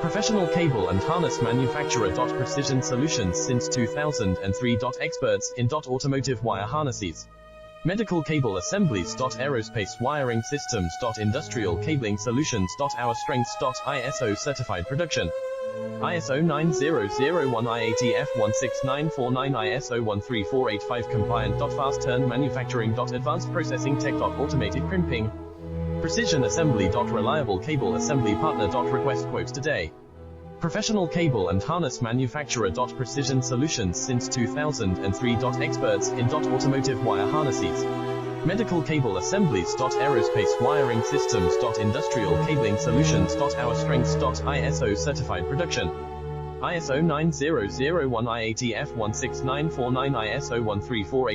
Professional cable and harness manufacturer. Precision solutions since 2003. Experts in automotive wire harnesses, medical cable assemblies. Aerospace wiring systems. Industrial cabling solutions. Our strengths. ISO certified production. ISO 9001 IATF 16949 ISO 13485 compliant. Fast turn manufacturing. Advanced processing tech. Automated crimping. Precision assembly. Reliable cable assembly partner. Request quotes today. Professional cable and harness manufacturer. Precision solutions since 2003. Experts in automotive wire harnesses, medical cable assemblies. Aerospace wiring systems. Industrial cabling solutions. Our strengths. ISO certified production. ISO 9001 IATF 16949 ISO 13485